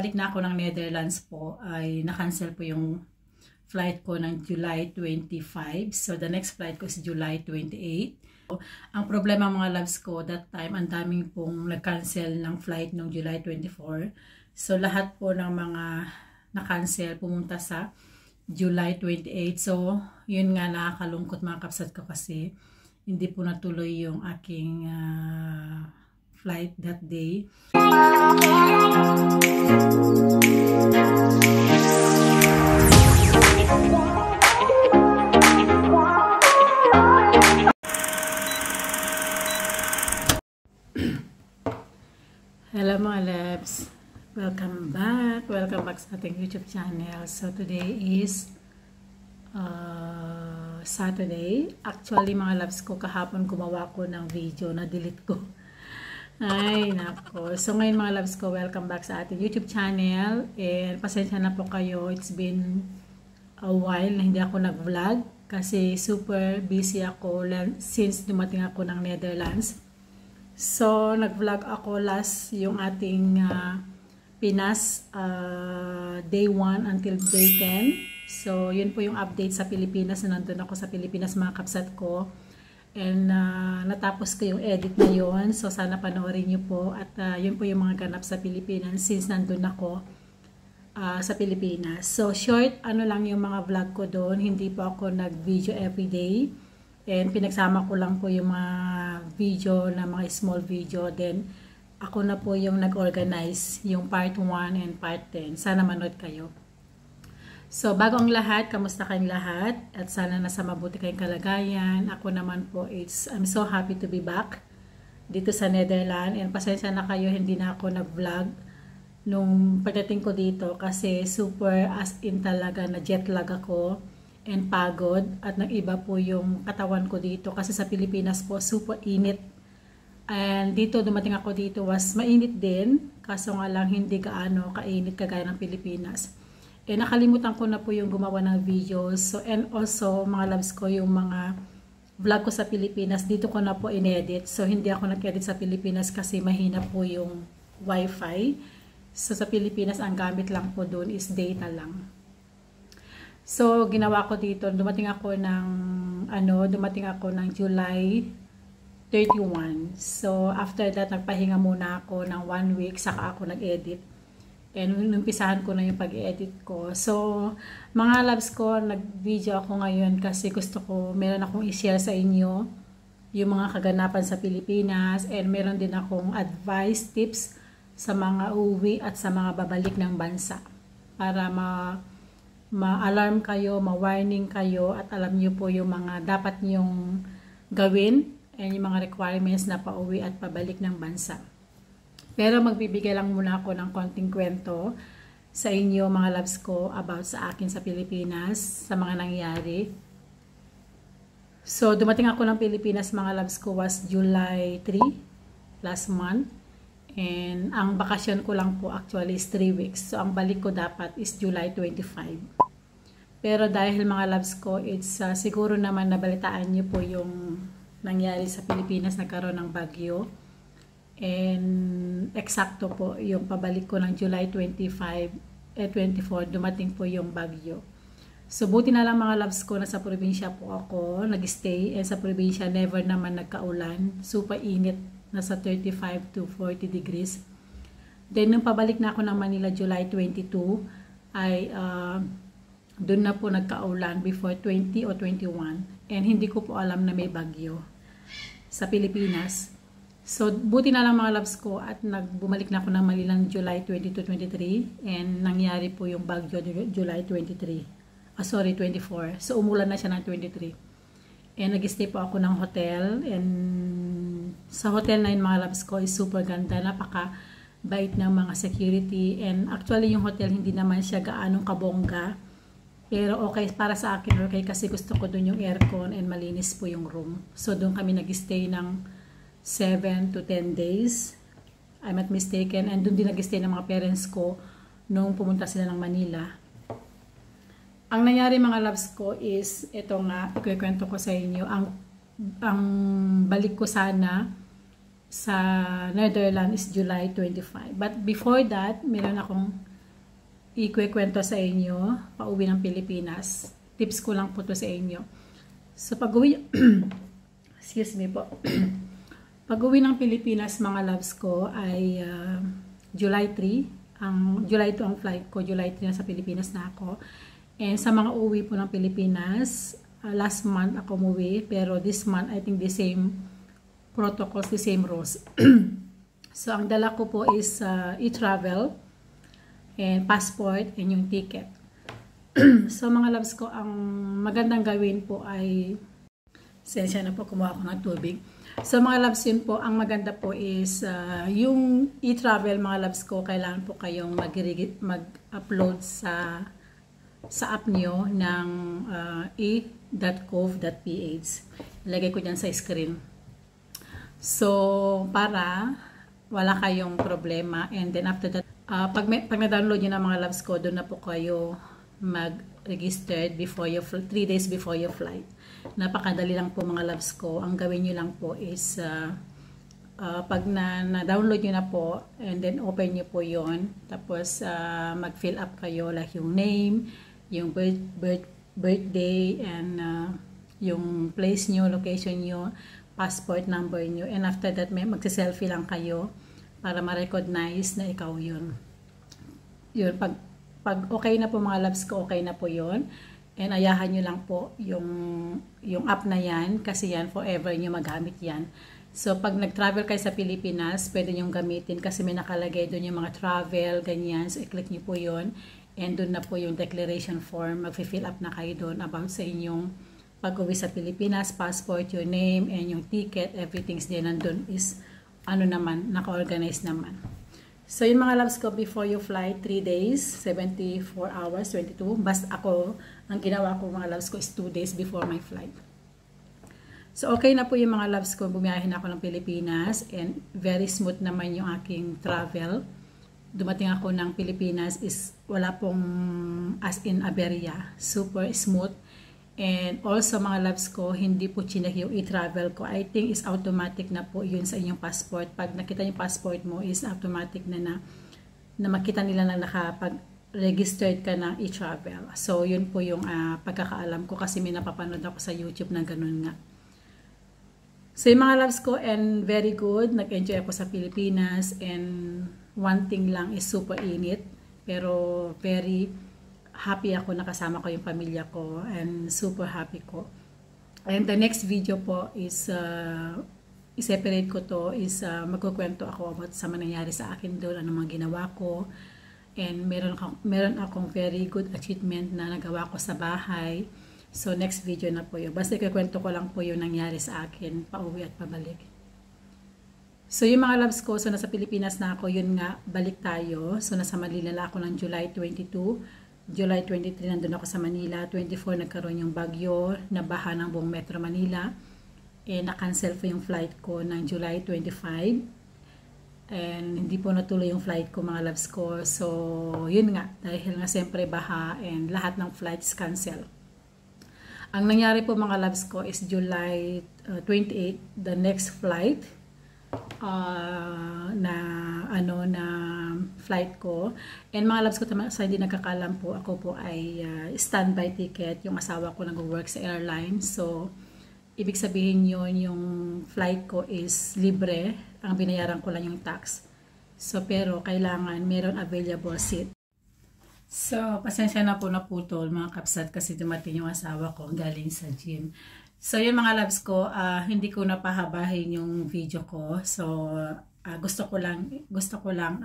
pabalik na ako ng Netherlands po, ay na-cancel po yung flight ko ng July 25. So, the next flight ko is July 28. Ang problema mga loves ko, that time, ang daming pong nag-cancel ng flight ng July 24. So, lahat po ng mga na-cancel pumunta sa July 28. So, yun nga nakakalungkot mga kapsat ko kasi hindi po natuloy yung aking flight that day. Hello mga loves, welcome back sa ating YouTube channel. So today is Saturday. Actually mga loves ko, kahapon gumawa ko ng video na delete ko. Ay nako. So ngayon mga loves ko, welcome back sa ating YouTube channel. And pasensya na po kayo, it's been a while na hindi ako nag-vlog kasi super busy ako since dumating ako ng Netherlands. So, nag-vlog ako last yung ating Pinas day 1 until day 10. So, yun po yung update sa Pilipinas. Nandun ako sa Pilipinas mga kapsat ko. And natapos ko yung edit na yun. So, sana panoorin nyo po. At yun po yung mga ganap sa Pilipinas since nandun ako sa Pilipinas. So, short, ano lang yung mga vlog ko doon. Hindi po ako nag-video everyday. And pinagsama ko lang po yung mga video na mga small video. Then, ako na po yung nag-organize yung part 1 and part 10. Sana manood kayo. So, bago ang lahat, kamusta kayong lahat? At sana nasa mabuti kayong kalagayan. Ako naman po, I'm so happy to be back dito sa Netherlands. And pasensya na kayo, hindi na ako nag-vlog nung pagdating ko dito kasi super as in talaga na jet lag ako. And pagod at nag-iba po yung katawan ko dito kasi sa Pilipinas po super init. And dito dumating ako dito was mainit din kaso nga lang hindi gaano kainit kagaya ng Pilipinas. And nakalimutan ko na po yung gumawa ng videos. So and also mga loves ko yung mga vlog ko sa Pilipinas dito ko na po inedit. So hindi ako nag-edit sa Pilipinas kasi mahina po yung wifi. So sa Pilipinas ang gamit lang po doon is data lang. So, ginawa ko dito, dumating ako ng July 31. So, after that, nagpahinga muna ako ng 1 week, saka ako nag-edit. And numpisahan ko na yung pag-edit ko. So, mga loves ko, nag-video ako ngayon kasi gusto ko, meron akong i-share sa inyo yung mga kaganapan sa Pilipinas. And meron din akong advice, tips sa mga uwi at sa mga babalik ng bansa. Para ma-alarm kayo, ma-warning kayo at alam niyo po yung mga dapat niyong gawin and yung mga requirements na pauwi at pabalik ng bansa. Pero magbibigay lang muna ako ng konting kwento sa inyo mga loves ko about sa akin sa Pilipinas, sa mga nangyari. So dumating ako ng Pilipinas mga loves ko was July 3 last month. And ang bakasyon ko lang po actually is 3 weeks. So, ang balik ko dapat is July 25. Pero dahil mga loves ko, it's siguro naman nabalitaan niyo po yung nangyari sa Pilipinas, nagkaroon ng bagyo. And eksakto po yung pabalik ko ng July 25 24, dumating po yung bagyo. So, buti na lang mga loves ko na sa probinsya po ako nag-stay. And sa probinsya, never naman nagkaulan. Super init. Nasa 35 to 40 degrees. Then, nung pabalik na ako ng Manila July 22, ay doon na po nagkaulan before 20 o 21. And hindi ko po alam na may bagyo sa Pilipinas. So, buti na lang mga loves ko at bumalik na ako ng Manila July 22-23 and nangyari po yung bagyo July 23. Sorry, 24. So, umulan na siya ng 23. And nag-stay po ako ng hotel. And sa hotel na yun mga loves ko is super ganda. Napaka-bait ng mga security. And actually yung hotel hindi naman siya gaanong kabongga. Pero okay para sa akin. Okay kasi gusto ko dun yung aircon and malinis po yung room. So doon kami nag-stay ng 7 to 10 days. I'm not mistaken. And doon din nag-stay ng mga parents ko nung pumunta sila ng Manila. Ang nangyari mga loves ko is, ito nga, ikukwento ko sa inyo, ang balik ko sana sa Netherlands is July 25. But before that, meron akong ikwento sa inyo pauwi ng Pilipinas. Tips ko lang po to sa inyo. So pag-uwi excuse me po. Pag-uwi ng Pilipinas mga loves ko ay July 3. July 2 ang flight ko. July 3 na sa Pilipinas na ako. And sa mga uwi po ng Pilipinas, last month ako umuwi, pero this month I think the same protocols, the same rules. So ang dala ko po is e-travel and passport and yung ticket. So mga loves ko, ang magandang gawin po ay sensya na po, kumuha ko ng tubig. So mga loves, yun po, ang maganda po is yung e-travel mga loves ko, kailangan po kayong mag-upload sa app nyo ng e.gov.ph. Ilagay ko dyan sa screen. So para wala kayong problema, and then after that, pag na-download nyo ng mga loves ko, doon na po kayo mag-registered before your 3 days before your flight. Napakadali lang po mga loves ko. Ang gawin nyo lang po is pag na-download nyo na po, and then open nyo po yon, tapos mag-fill up kayo like yung name, yung birthday, and yung place nyo, location nyo, passport number nyo, and after that magsi-selfie lang kayo para ma-recognize na ikaw yun. Yun, pag okay na po mga loves ko, okay na po yun. And ayahan nyo lang po yung app na yan, kasi yan forever nyo magamit yan. So pag nag-travel kayo sa Pilipinas, pwede nyo gamitin kasi may nakalagay doon yung mga travel, ganyan. So i-click nyo po yun, and doon na po yung declaration form, mag-fill up na kayo doon about sa inyong pag-uwi sa Pilipinas, passport, your name, and yung ticket, everything's there nandun is naka-organize naman. So yung mga loves ko, before you fly, 3 days, 74 hours, 22. Basta ako, ang ginawa ko mga loves ko is 2 days before my flight. So okay na po yung mga loves ko, bumiyahin ako ng Pilipinas, and very smooth naman yung aking travel. Dumating ako ng Pilipinas is wala pong as in aberya, super smooth. And also mga loves ko, hindi po chinek yung e-travel ko. I think is automatic na po yun sa inyong passport. Pag nakita yung passport mo is automatic na makita nila na nakapag-registered ka ng e-travel. So yun po yung pagkakaalam ko, kasi may napapanood ako sa YouTube na ganun nga. So yung mga loves ko, and very good. Nag-enjoy ako sa Pilipinas, and one thing lang is super init. Pero very happy ako, nakasama ko yung pamilya ko, and super happy ko. And the next video po is i-separate ko to, is magkukwento ako about sa nangyari sa akin doon, ano mga ginawa ko, and meron akong very good achievement na nagawa ko sa bahay. So next video na po yun. Basta ikukwento ko lang po yung nangyari sa akin pauwi at pabalik. So yung mga loves ko, so nasa Pilipinas na ako, yun nga, balik tayo. So nasa Manila na ako ng July 22. July 23, nandun ako sa Manila. 24, nagkaroon yung bagyo, nabaha ng buong Metro Manila. Na-cancel po yung flight ko ng July 25. And hindi po natuloy yung flight ko mga loves ko. So, yun nga, dahil nga siyempre baha and lahat ng flights cancel. Ang nangyari po mga loves ko is July 28, the next flight na flight ko. And mga loves ko, sa hindi nagkakalam po, ako po ay standby ticket. Yung asawa ko nag-work sa airline. So, ibig sabihin yun, yung flight ko is libre. Ang binayaran ko lang yung tax. So, pero kailangan meron available seat. So, pasensya na po naputol mga kapsat, kasi dumating yung asawa ko galing sa gym. So, yung mga loves ko, hindi ko napahabahin yung video ko. So, gusto ko lang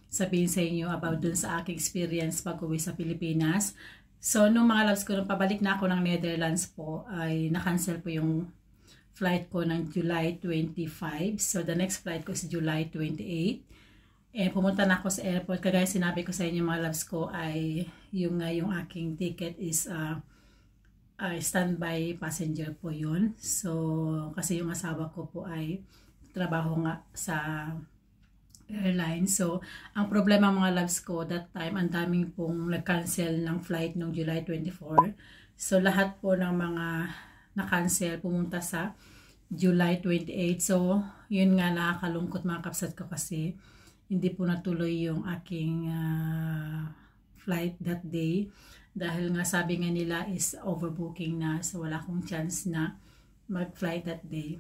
sabihin sa inyo about dun sa aking experience pag-uwi sa Pilipinas. So, nung mga loves ko, nung pabalik na ako ng Netherlands po, ay na-cancel po yung flight ko ng July 25. So, the next flight ko is July 28. Pumunta na ako sa airport. Kagaya sinabi ko sa inyo mga loves ko, ay yung aking ticket is standby passenger po yun. So, kasi yung asawa ko po ay trabaho nga sa airline. So, ang problema mga loves ko, that time, ang daming pong nag-cancel ng flight noong July 24. So, lahat po ng mga na-cancel pumunta sa July 28. So, yun nga, nakakalungkot mga kapsat ko, kasi hindi po natuloy yung aking flight that day. Dahil nga sabi nga nila is overbooking na. So wala akong chance na mag-flight that day.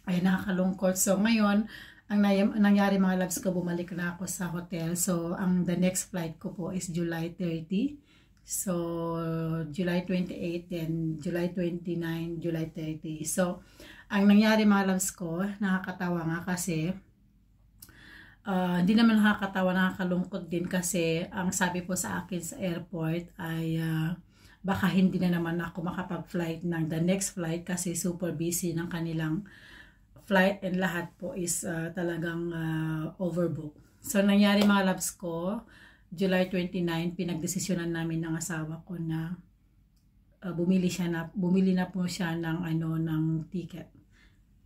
Ay nakakalungkot. So ngayon, ang nangyari mga loves ko, bumalik na ako sa hotel. So ang the next flight ko po is July 30. So July 28, then July 29, July 30. So ang nangyari mga loves ko, nakakatawa nga kasi hindi naman nakakatawa, nakakalungkot din kasi ang sabi po sa akin sa airport ay baka hindi na naman ako makapag-flight ng the next flight kasi super busy ng kanilang flight and lahat po is talagang overbook. So nangyari mga loves ko, July 29, pinagdesisyonan namin ng asawa ko na bumili na po siya ng ticket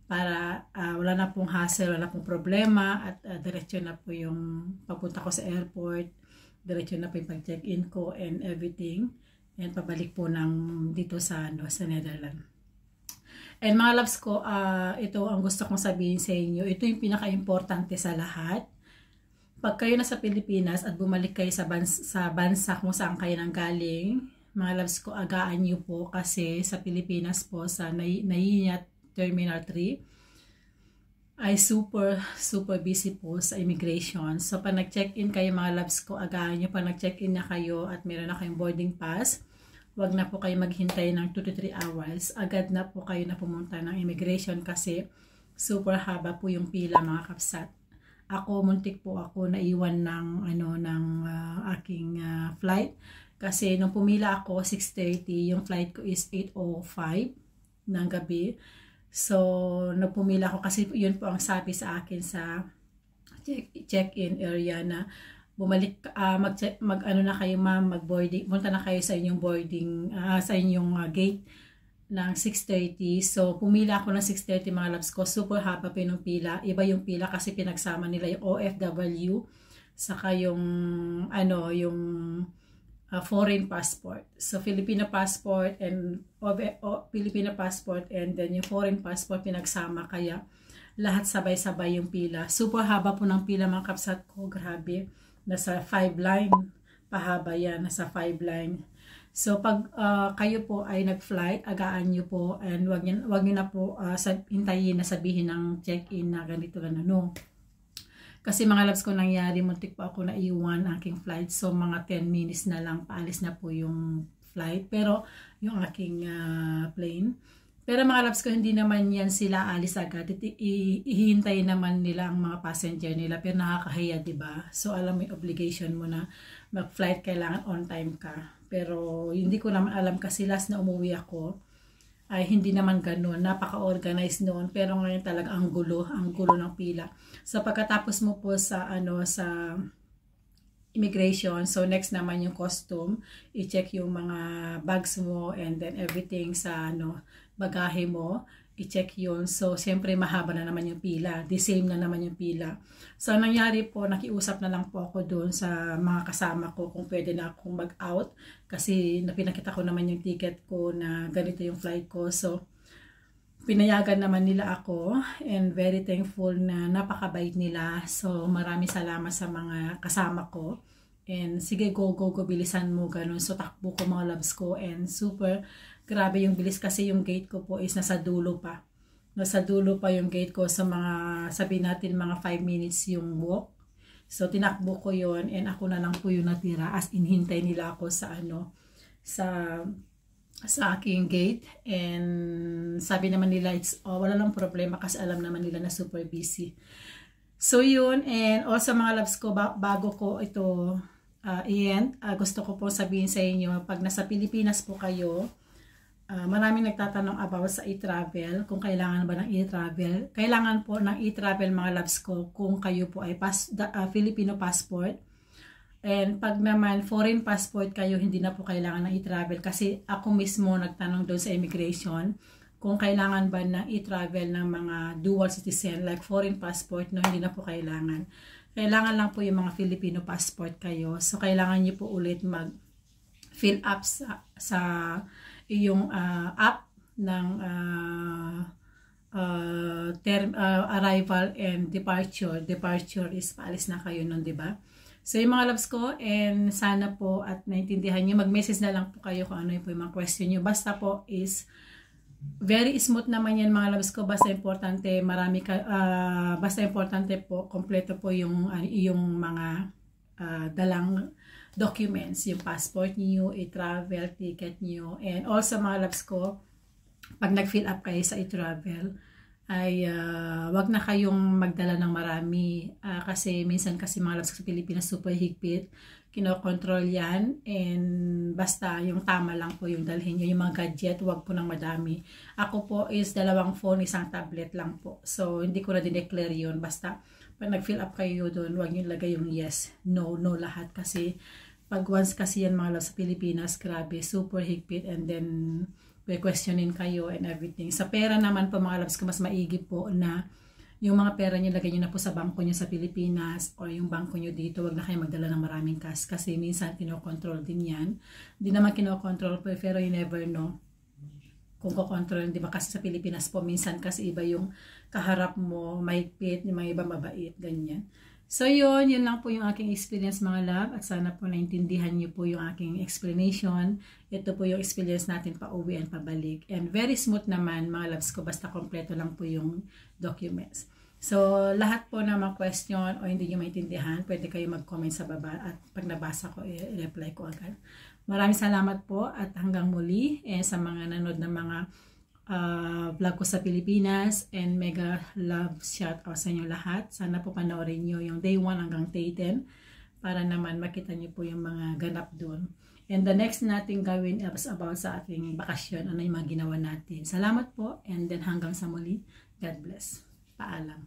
para wala na pong hassle, wala na pong problema at diretso na po yung papunta ko sa airport, diretso na po yung pag-check-in ko and everything, and pabalik po dito sa Netherlands. And mga loves ko, ito ang gusto kong sabihin sa inyo, ito yung pinaka-importante sa lahat. Pag kayo nasa Pilipinas at bumalik kayo sa bansa kung saan kayo nanggaling, mga loves ko, agaan nyo po kasi sa Pilipinas po, sa Naiinat Terminal 3 ay super busy po sa immigration. So pag nag-check-in kayo mga loves ko, agaan nyo pag nag-check-in na kayo at meron na kayong boarding pass, wag na po kayo maghintay ng 2 to 3 hours. Agad na po kayo na pumunta ng immigration kasi super haba po yung pila mga kapsat. Ako, muntik po ako naiwan ng aking flight kasi nung pumila ako 6:30, yung flight ko is 8:05 ng gabi. So, nagpumila ako kasi yun po ang sabi sa akin sa check-in area na bumalik, na kayo ma'am, mag-boarding, punta na kayo sa inyong boarding, sa inyong gate ng 6:30. So, pumila ako ng 6:30 mga loves ko. Super haba pa yung pila. Iba yung pila kasi pinagsama nila yung OFW, saka yung, yung foreign passport. So, Filipino passport and Filipino passport and then yung foreign passport pinagsama, kaya lahat sabay-sabay yung pila. Super haba po ng pila mga kapsat ko, grabe. Nasa 5 line, pahaba yan, nasa 5 line. So pag kayo po ay nag-flight, agaan nyo po and wag nyo na po hintayin na sabihin ng check-in na ganito no. Kasi mga loves ko nangyari, muntik po ako naiwan aking flight. So mga 10 minutes na lang, paalis na po yung flight. Pero yung aking plane. Pero mga loves ko, hindi naman yan sila alis agad. Ihintayin naman nila ang mga passenger nila. Pero nakakahiya, diba? So alam mo yung obligation mo na mag-flight, kailangan on time ka. Pero hindi ko naman alam kasi last na umuwi ako ay hindi naman ganun. Napaka-organized noon. Pero ngayon talaga ang gulo ng pila. So pagkatapos mo po sa sa immigration, so next naman yung costume, i-check yung mga bags mo and then everything sa bagahe mo, i-check yun. So siyempre mahaba na naman yung pila, the same na naman yung pila. So nangyari po, nakiusap na lang po ako doon sa mga kasama ko kung pwede na akong mag-out kasi pinakita ko naman yung ticket ko na ganito yung flight ko. So pinayagan naman nila ako and very thankful na napakabait nila. So maraming salamat sa mga kasama ko. And sige, go, bilisan mo, ganun. So takbo ko mga loves ko and super grabe yung bilis kasi yung gate ko po is nasa dulo pa. Nasa dulo pa yung gate ko sa mga, sabihin natin mga 5 minutes yung walk. So tinakbo ko yon and ako na lang po yung natira as inhintay nila ako sa sa aking gate. And sabi naman nila wala lang problema kasi alam naman nila na super busy. So yun, and also mga loves ko, bago ko ito gusto ko po sabihin sa inyo, pag nasa Pilipinas po kayo, maraming nagtatanong about sa e-travel, kung kailangan ba ng e-travel. Kailangan po ng e-travel mga loves ko kung kayo po ay Filipino passport. And pag naman foreign passport kayo, hindi na po kailangan ng e-travel kasi ako mismo nagtanong doon sa immigration kung kailangan ba ng e-travel ng mga dual citizen like foreign passport. No, hindi na po kailangan. Kailangan lang po yung mga Filipino passport kayo. So kailangan niyo po ulit mag-fill up sa iyong app ng arrival and departure. Departure is paalis na kayo nun, 'di ba? So yung mga loves ko, and sana po at naintindihan nyo, mag-message na lang po kayo kung ano yung po yung mga question nyo. Basta po is very smooth naman yan mga loves ko. Basta importante, basta importante po, kompleto po yung mga dalang documents, yung passport niyo, i-travel ticket niyo, and also mga loves ko, pag nag-fill up kayo sa i-travel, ay wag na kayong magdala ng marami kasi minsan kasi mga loves sa Pilipinas super higpit, kinokontrol yan, and basta yung tama lang po yung dalhin nyo, yung mga gadget, wag po ng madami. Ako po is 2 phone, 1 tablet lang po, so hindi ko na dineclare yun. Basta pag nag-fill up kayo doon, wag nyo ilagay yung yes, no lahat, kasi pag once kasi yan mga loves sa Pilipinas, grabe, super higpit, and then questionin kayo and everything. Sa pera naman po mga loves ko, mas maigi po na yung mga pera nyo, lagay nyo na po sa bangko nyo sa Pilipinas or yung bangko nyo dito. Wag na kayo magdala ng maraming cash kasi minsan kinokontrol din yan. Hindi naman kinokontrol po, pero you never know kung kokontrol. Di ba kasi sa Pilipinas po, minsan kasi iba yung kaharap mo, mahigpit, yung mga iba mabait, ganyan. So yun lang po yung aking experience mga love, at sana po naintindihan niyo po yung aking explanation. Ito po yung experience natin pa uwi and pabalik, and very smooth naman mga loves ko, basta kompleto lang po yung documents. So lahat po na mga question o hindi niyo maintindihan, pwede kayo mag-comment sa baba, at pag nabasa ko, i-reply ko agad. Maraming salamat po, at hanggang muli sa mga nanood ng mga vlog ko sa Pilipinas, and mega love shout out sa inyo lahat. Sana po panoorin nyo yung day 1 hanggang day 10 para naman makita nyo po yung mga ganap doon. And the next natin gawin is about sa ating bakasyon, ano yung mga ginawa natin. Salamat po, and then hanggang sa muli. God bless. Paalam.